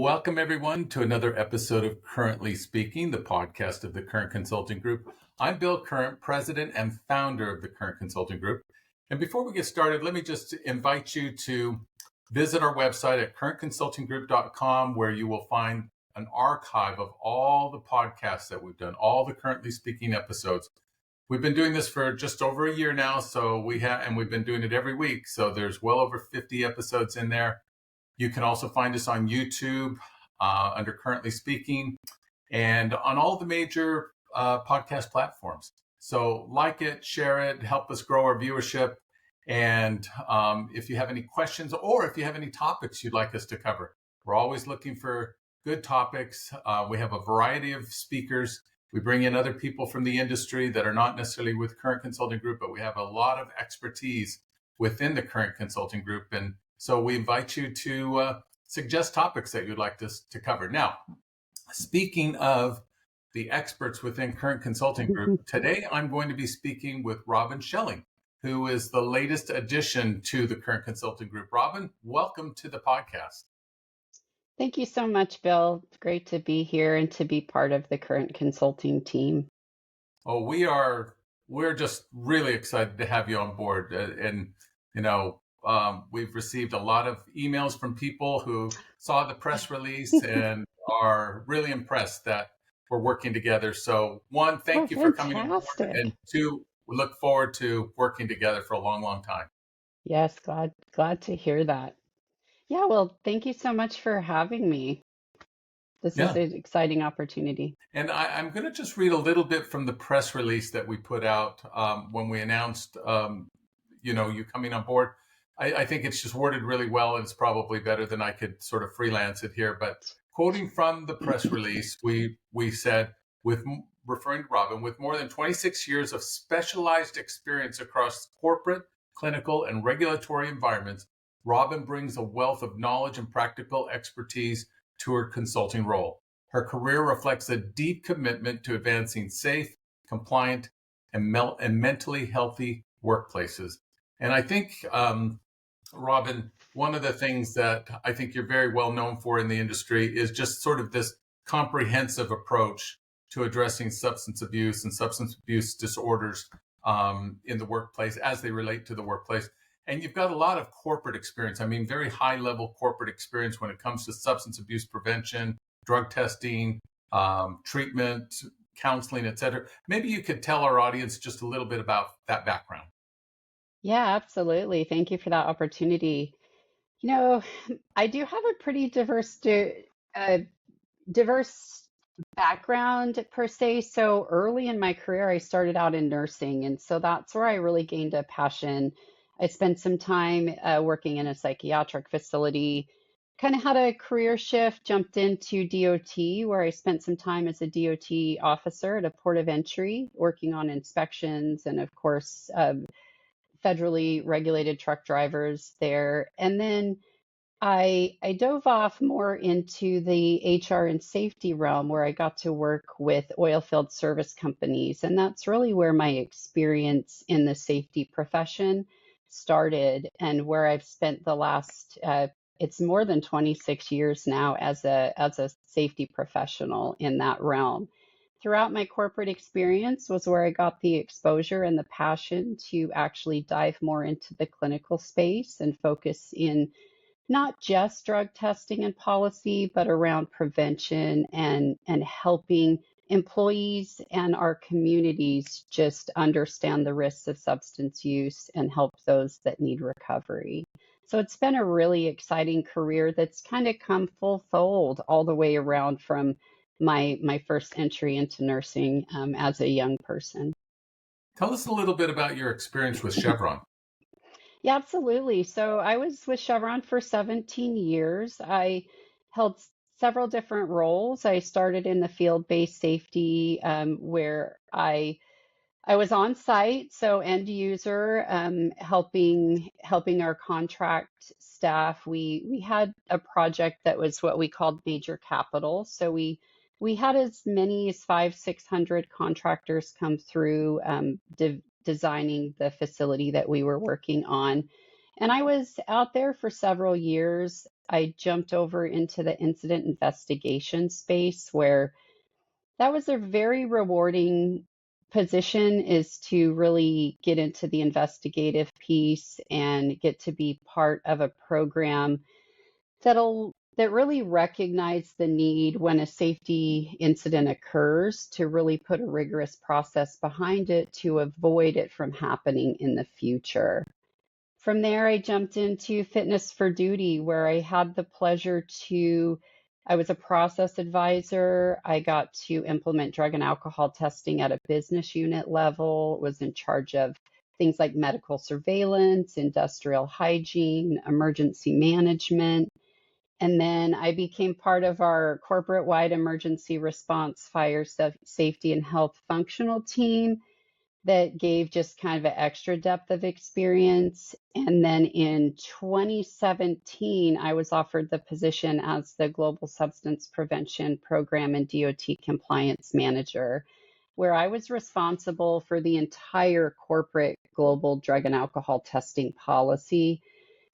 Welcome, everyone, to another episode of Currently Speaking, the podcast of the Current Consulting Group. I'm Bill Current, president and founder of the Current Consulting Group. And before we get started, let me just invite you to visit our website at currentconsultinggroup.com, where you will find an archive of all the podcasts that we've done, all the Currently Speaking episodes. We've been doing this for just over a year now, and we've been doing it every week. So there's well over 50 episodes in there. You can also find us on YouTube under Currently Speaking and on all the major podcast platforms. So like it, share it, help us grow our viewership. And if you have any questions or if you have any topics you'd like us to cover, we're always looking for good topics. We have a variety of speakers. We bring in other people from the industry that are not necessarily with Current Consulting Group, but we have a lot of expertise within the Current Consulting Group. And so we invite you to suggest topics that you'd like us to cover. Now, speaking of the experts within Current Consulting Group, today I'm going to be speaking with Robin Schelling, who is the latest addition to the Current Consulting Group. Robin, welcome to the podcast. Thank you so much, Bill. It's great to be here and to be part of the Current Consulting team. Oh, we're just really excited to have you on board. We've received a lot of emails from people who saw the press release and are really impressed that we're working together. So one, thank you for coming on board, and two, we look forward to working together for a long, long time. Yes, glad to hear that. Yeah, well, thank you so much for having me. This is an exciting opportunity. And I'm going to just read a little bit from the press release that we put out when we announced, you coming on board. I think it's just worded really well, and it's probably better than I could sort of freelance it here. But quoting from the press release, we said, referring to Robin, with more than 26 years of specialized experience across corporate, clinical, and regulatory environments, Robin brings a wealth of knowledge and practical expertise to her consulting role. Her career reflects a deep commitment to advancing safe, compliant, and mentally healthy workplaces. And I think, Robin, one of the things that I think you're very well known for in the industry is just sort of this comprehensive approach to addressing substance abuse and substance abuse disorders in the workplace as they relate to the workplace. And you've got a lot of corporate experience. I mean, very high level corporate experience when it comes to substance abuse prevention, drug testing, treatment, counseling, et cetera. Maybe you could tell our audience just a little bit about that background. Yeah, absolutely. Thank you for that opportunity. I do have a pretty diverse background per se. So early in my career, I started out in nursing. And so that's where I really gained a passion. I spent some time working in a psychiatric facility, kind of had a career shift, jumped into DOT, where I spent some time as a DOT officer at a port of entry, working on inspections and, of course, federally regulated truck drivers there. And then I dove off more into the HR and safety realm, where I got to work with oil field service companies. And that's really where my experience in the safety profession started, and where I've spent the last, it's more than 26 years now as a safety professional in that realm. Throughout my corporate experience was where I got the exposure and the passion to actually dive more into the clinical space and focus in not just drug testing and policy, but around prevention and helping employees and our communities just understand the risks of substance use and help those that need recovery. So it's been a really exciting career that's kind of come full fold all the way around from my first entry into nursing as a young person. Tell us a little bit about your experience with Chevron. Yeah, absolutely. So I was with Chevron for 17 years. I held several different roles. I started in the field-based safety, where I was on site, so end user, helping our contract staff. We had a project that was what we called major capital. So we had as many as 500-600 contractors come through designing the facility that we were working on. And I was out there for several years I jumped over into the incident investigation space where that was a very rewarding position is to really get into the investigative piece and get to be part of a program that really recognize the need when a safety incident occurs to really put a rigorous process behind it to avoid it from happening in the future. From there, I jumped into Fitness for Duty, where I had the pleasure to, I was a process advisor. I got to implement drug and alcohol testing at a business unit level, was in charge of things like medical surveillance, industrial hygiene, emergency management. And then I became part of our corporate wide emergency response fire safety and health functional team that gave just kind of an extra depth of experience. And then in 2017, I was offered the position as the Global Substance Prevention Program and DOT Compliance Manager, where I was responsible for the entire corporate global drug and alcohol testing policy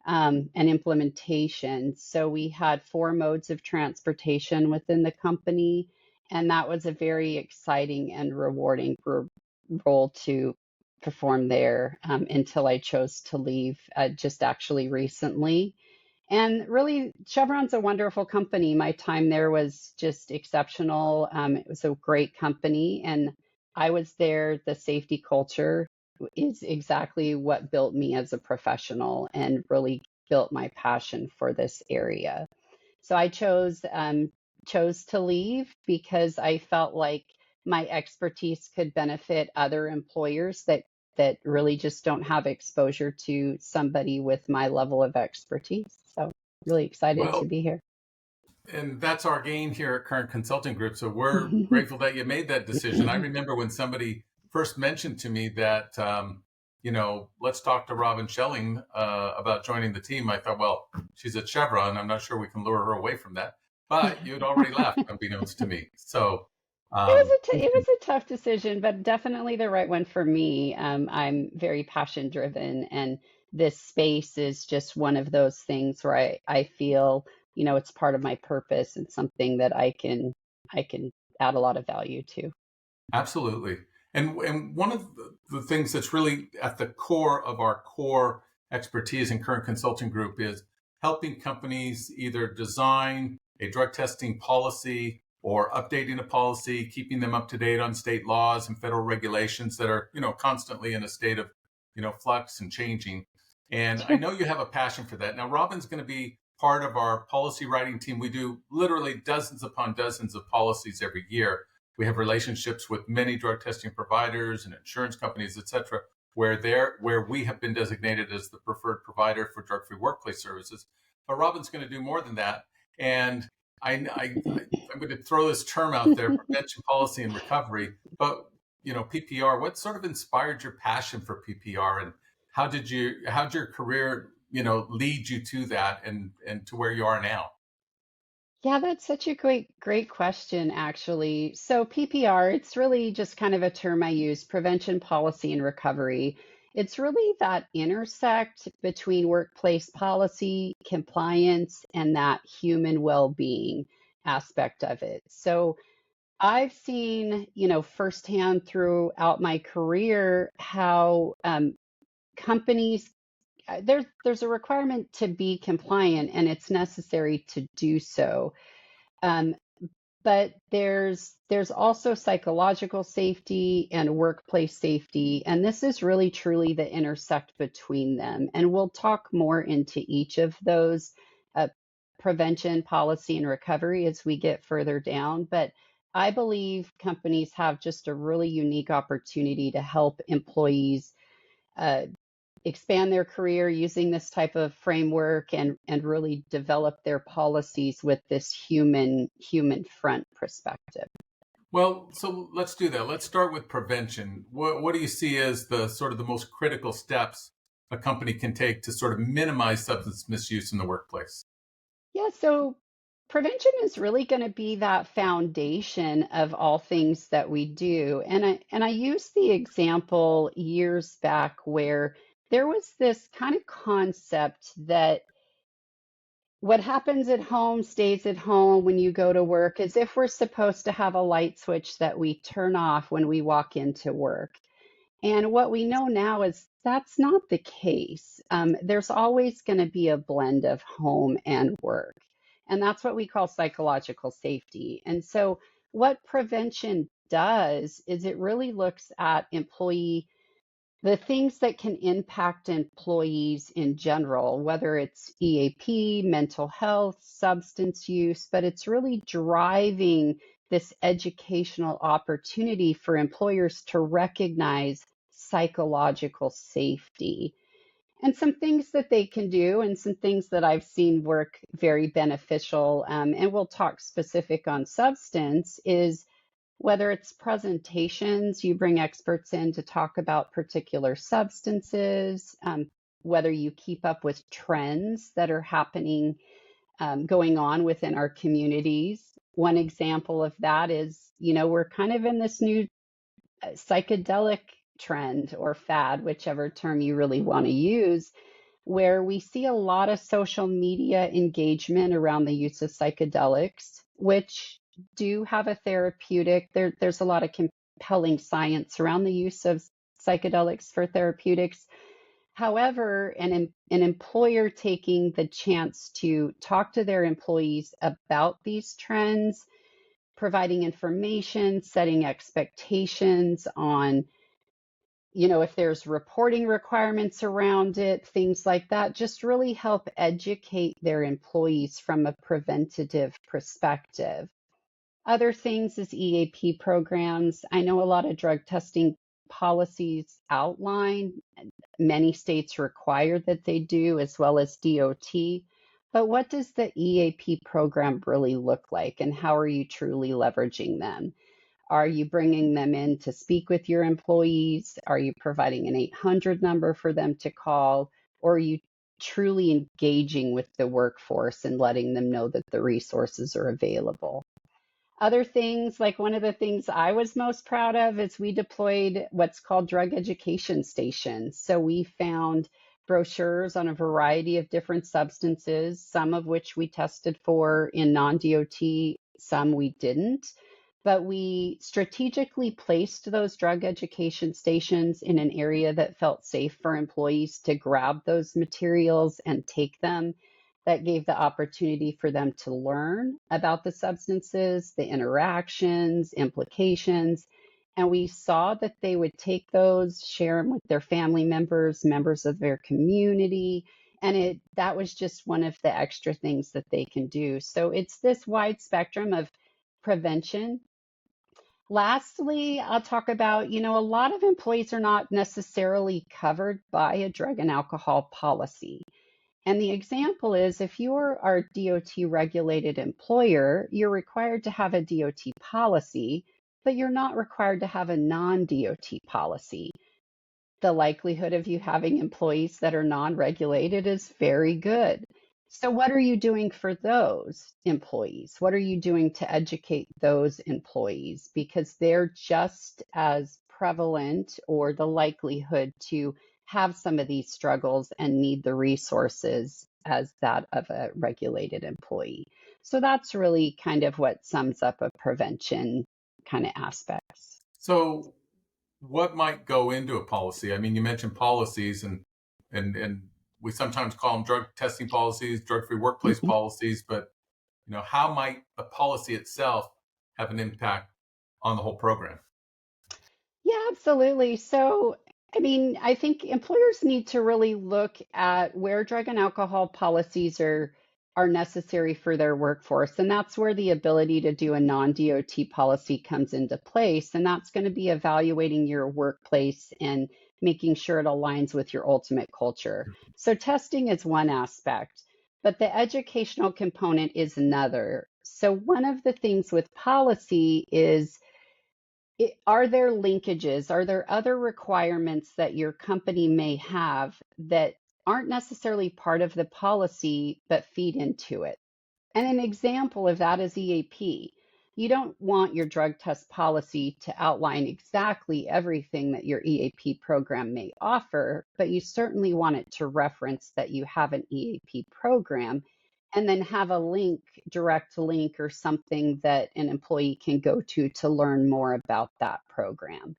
and implementation. So we had four modes of transportation within the company, and that was a very exciting and rewarding role to perform there until I chose to leave just actually recently. And really, Chevron's a wonderful company. My time there was just exceptional. It was a great company, and I was there. The safety culture is exactly what built me as a professional and really built my passion for this area. So I chose to leave because I felt like my expertise could benefit other employers that really just don't have exposure to somebody with my level of expertise. So really excited to Well, be here. and that's our gain here at Current Consulting Group. So we're grateful that you made that decision. I remember when somebody first mentioned to me that, let's talk to Robin Schelling about joining the team. I thought, well, she's at Chevron. I'm not sure we can lure her away from that. But you had already left, unbeknownst to me. So, um, It was a tough decision, but definitely the right one for me. I'm very passion driven, and this space is just one of those things where I feel, it's part of my purpose and something that I can add a lot of value to. Absolutely. And one of the things that's really at the core of our core expertise in Current Consulting Group is helping companies either design a drug testing policy or updating a policy, keeping them up to date on state laws and federal regulations that are, constantly in a state of, flux and changing. And I Sure. know you have a passion for that. Now, Robin's going to be part of our policy writing team. We do literally dozens upon dozens of policies every year. We have relationships with many drug testing providers and insurance companies, et cetera, where we have been designated as the preferred provider for drug-free workplace services. But Robin's going to do more than that. And I'm going to throw this term out there, prevention policy and recovery. But, PPR, what sort of inspired your passion for PPR, and how'd your career, lead you to that and to where you are now? Yeah, that's such a great question, actually. So PPR, it's really just kind of a term I use, prevention policy and recovery. It's really that intersect between workplace policy, compliance, and that human well-being aspect of it. So I've seen, firsthand throughout my career how companies there's a requirement to be compliant, and it's necessary to do so. Um, but there's also psychological safety and workplace safety, and this is really truly the intersect between them. And we'll talk more into each of those prevention, policy, and recovery as we get further down. But I believe companies have just a really unique opportunity to help employees uh, expand their career using this type of framework and really develop their policies with this human front perspective. Well, so let's do that. Let's start with prevention. What do you see as the sort of the most critical steps a company can take to sort of minimize substance misuse in the workplace? Yeah, so prevention is really going to be that foundation of all things that we do. And I used the example years back where there was this kind of concept that What happens at home stays at home when you go to work, as if we're supposed to have a light switch that we turn off when we walk into work. And what we know now is that's not the case. There's always going to be a blend of home and work. And that's what we call psychological safety. And so, what prevention does is it really looks at the things that can impact employees in general, whether it's EAP, mental health, substance use, but it's really driving this educational opportunity for employers to recognize psychological safety. And some things that they can do, and some things that I've seen work very beneficial, and we'll talk specific on substance, is whether it's presentations, you bring experts in to talk about particular substances, whether you keep up with trends that are happening, going on within our communities. One example of that is, we're kind of in this new psychedelic trend or fad, whichever term you really want to use, where we see a lot of social media engagement around the use of psychedelics, which do have a therapeutic. There's a lot of compelling science around the use of psychedelics for therapeutics. However, an employer taking the chance to talk to their employees about these trends, providing information, setting expectations on, if there's reporting requirements around it, things like that, just really help educate their employees from a preventative perspective. Other things is EAP programs. I know a lot of drug testing policies outline, many states require that they do, as well as DOT. But what does the EAP program really look like, and how are you truly leveraging them? Are you bringing them in to speak with your employees? Are you providing an 800 number for them to call? Or are you truly engaging with the workforce and letting them know that the resources are available? Other things, like one of the things I was most proud of is we deployed what's called drug education stations. So we found brochures on a variety of different substances, some of which we tested for in non-DOT, some we didn't. But we strategically placed those drug education stations in an area that felt safe for employees to grab those materials and take them. That gave the opportunity for them to learn about the substances, the interactions, implications. And we saw that they would take those, share them with their family members, members of their community. And that was just one of the extra things that they can do. So it's this wide spectrum of prevention. Lastly, I'll talk about, a lot of employees are not necessarily covered by a drug and alcohol policy. And the example is, if you're our DOT regulated employer, you're required to have a DOT policy, but you're not required to have a non-DOT policy. The likelihood of you having employees that are non-regulated is very good. So what are you doing for those employees? What are you doing to educate those employees? Because they're just as prevalent, or the likelihood to have some of these struggles and need the resources, as that of a regulated employee. So that's really kind of what sums up a prevention kind of aspects. So, what might go into a policy? I mean, you mentioned policies, and we sometimes call them drug testing policies, drug-free workplace policies, but how might the policy itself have an impact on the whole program? Yeah, absolutely. So, I mean, I think employers need to really look at where drug and alcohol policies are necessary for their workforce. And that's where the ability to do a non-DOT policy comes into place. And that's going to be evaluating your workplace and making sure it aligns with your ultimate culture. So testing is one aspect, but the educational component is another. So one of the things with policy is, are there linkages? Are there other requirements that your company may have that aren't necessarily part of the policy but feed into it? And an example of that is EAP. You don't want your drug test policy to outline exactly everything that your EAP program may offer, but you certainly want it to reference that you have an EAP program. and then have a link, direct link or something that an employee can go to learn more about that program.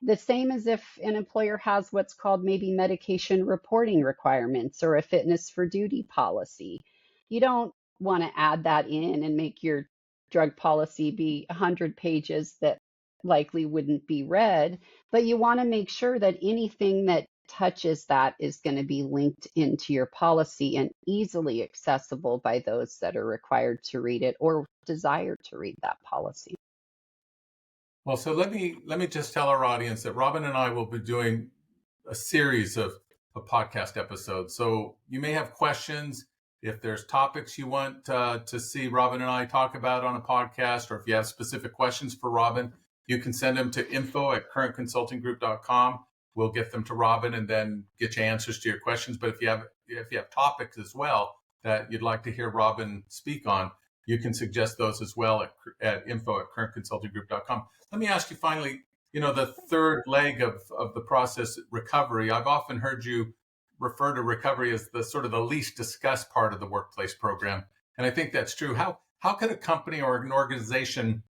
The same as if an employer has what's called maybe medication reporting requirements or a fitness for duty policy. You don't want to add that in and make your drug policy be 100 pages that likely wouldn't be read, but you want to make sure that anything that touches that is going to be linked into your policy and easily accessible by those that are required to read it or desire to read that policy. Well, so let me just tell our audience that Robin and I will be doing a series of podcast episodes. So you may have questions. If there's topics you want to see Robin and I talk about on a podcast, or if you have specific questions for Robin, you can send them to info@currentconsultinggroup.com. We'll get them to Robin and then get you answers to your questions. But if you have topics as well that you'd like to hear Robin speak on, you can suggest those as well at info@currentconsultinggroup.com. Let me ask you finally, the third leg of the process, recovery. I've often heard you refer to recovery as the sort of the least discussed part of the workplace program. And I think that's true. How could a company or an organization,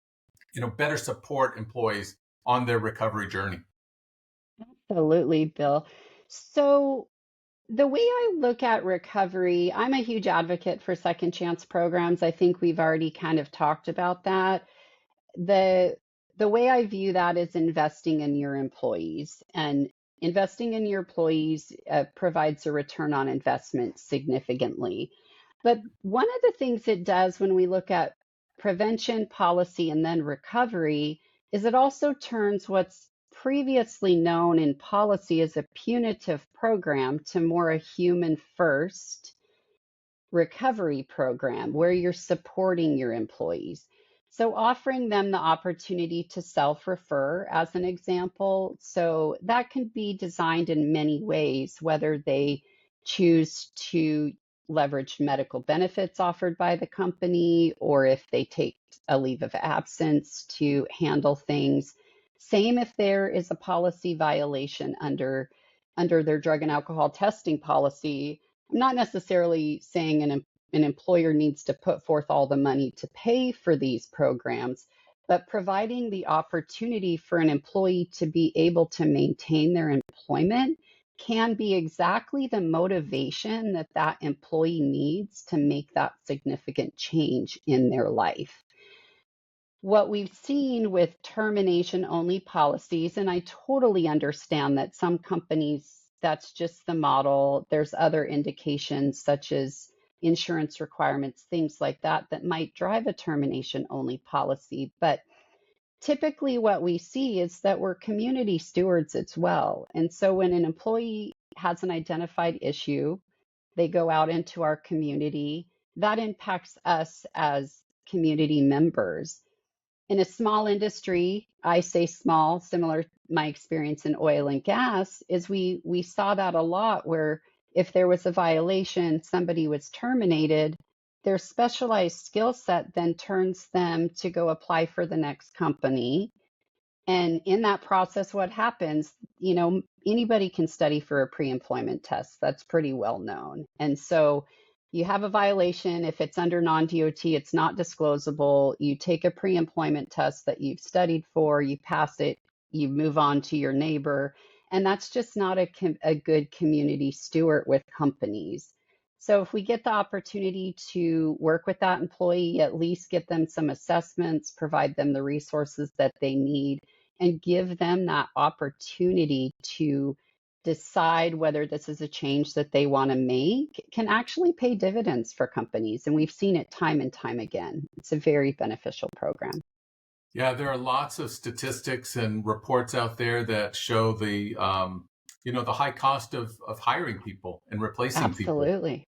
better support employees on their recovery journey? Absolutely, Bill. So, the way I look at recovery, I'm a huge advocate for second chance programs. I think we've already kind of talked about that. The the way I view that is investing in your employees, and investing in your employees provides a return on investment significantly. But one of the things it does when we look at prevention, policy, and then recovery is it also turns what's previously known in policy as a punitive program to more a human first recovery program where you're supporting your employees. So, offering them the opportunity to self refer, as an example. So, that can be designed in many ways, whether they choose to leverage medical benefits offered by the company or if they take a leave of absence to handle things. Same if there is a policy violation under their drug and alcohol testing policy. I'm not necessarily saying an employer needs to put forth all the money to pay for these programs, but providing the opportunity for an employee to be able to maintain their employment can be exactly the motivation that that employee needs to make that significant change in their life. What we've seen with termination only policies, and I totally understand that some companies, that's just the model. There's other indications, such as insurance requirements, things like that, that might drive a termination only policy. But typically, what we see is that we're community stewards as well. And so when an employee has an identified issue, they go out into our community, that impacts us as community members. In a small industry, I say small, similar my experience in oil and gas, is we saw that a lot where if there was a violation, somebody was terminated, their specialized skill set then turns them to go apply for the next company. And in that process, what happens, anybody can study for a pre-employment test. That's pretty well known. And so you have a violation. If it's under non-DOT, it's not disclosable. You take a pre-employment test that you've studied for, you pass it, you move on to your neighbor. And that's just not a good community steward with companies. So if we get the opportunity to work with that employee, at least get them some assessments, provide them the resources that they need, and give them that opportunity to decide whether this is a change that they want to make, can actually pay dividends for companies. And we've seen it time and time again. It's a very beneficial program. Yeah, there are lots of statistics and reports out there that show the high cost of hiring people and replacing people. Absolutely.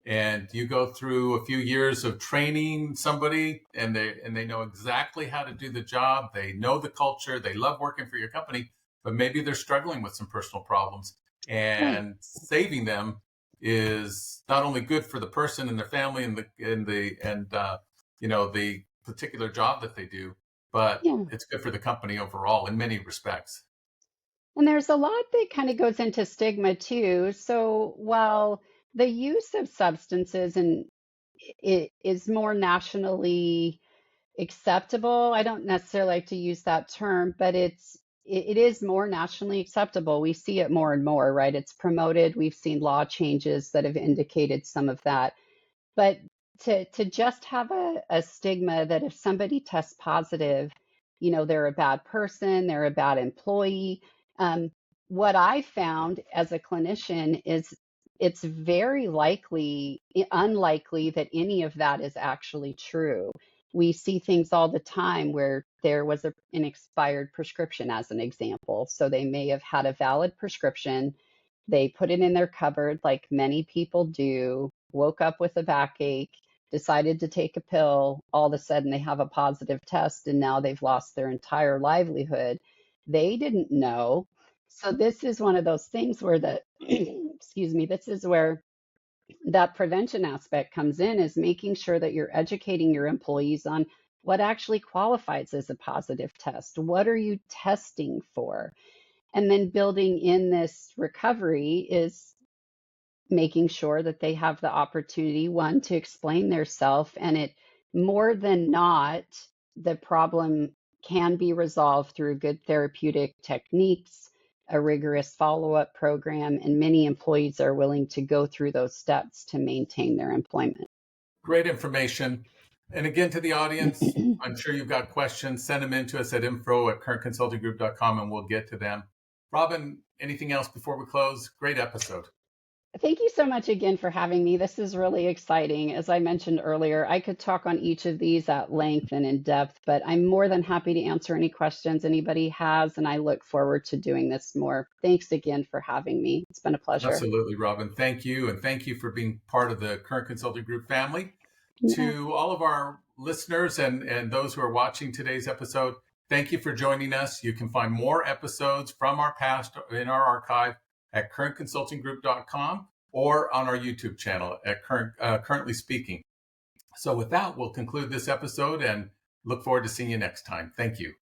And you go through a few years of training somebody, and they know exactly how to do the job. They know the culture. They love working for your company, but maybe they're struggling with some personal problems. Right. And saving them is not only good for the person and their family and the particular job that they do, but Yeah. it's good for the company overall in many respects. And there's a lot that kind of goes into stigma too. So while the use of substances and it is more nationally acceptable. I don't necessarily like to use that term, but it is more nationally acceptable. We see it more and more, right? It's promoted. We've seen law changes that have indicated some of that. But to just have a stigma that if somebody tests positive, they're a bad person, they're a bad employee. Um, what I found as a clinician is it's very unlikely that any of that is actually true. We see things all the time where there was an expired prescription, as an example. So they may have had a valid prescription, they put it in their cupboard like many people do, woke up with a backache, decided to take a pill, all of a sudden they have a positive test and now they've lost their entire livelihood. They didn't know. So this is one of those things where excuse me, this is where that prevention aspect comes in, is making sure that you're educating your employees on what actually qualifies as a positive test. What are you testing for? And then building in this recovery is making sure that they have the opportunity, one, to explain their self, and it more than not, the problem can be resolved through good therapeutic techniques, a rigorous follow-up program, and many employees are willing to go through those steps to maintain their employment. Great information. And again, to the audience, I'm sure you've got questions. Send them in to us at info@currentconsultinggroup.com and we'll get to them. Robin, anything else before we close? Great episode. Thank you so much again for having me. This is really exciting. As I mentioned earlier, I could talk on each of these at length and in depth, but I'm more than happy to answer any questions anybody has, and I look forward to doing this more. Thanks again for having me. It's been a pleasure. Absolutely, Robin. Thank you. And thank you for being part of the Current Consulting Group family. Yeah. To all of our listeners and those who are watching today's episode, thank you for joining us. You can find more episodes from our past in our archive at currentconsultinggroup.com or on our YouTube channel at Currently Speaking. So with that, we'll conclude this episode and look forward to seeing you next time. Thank you.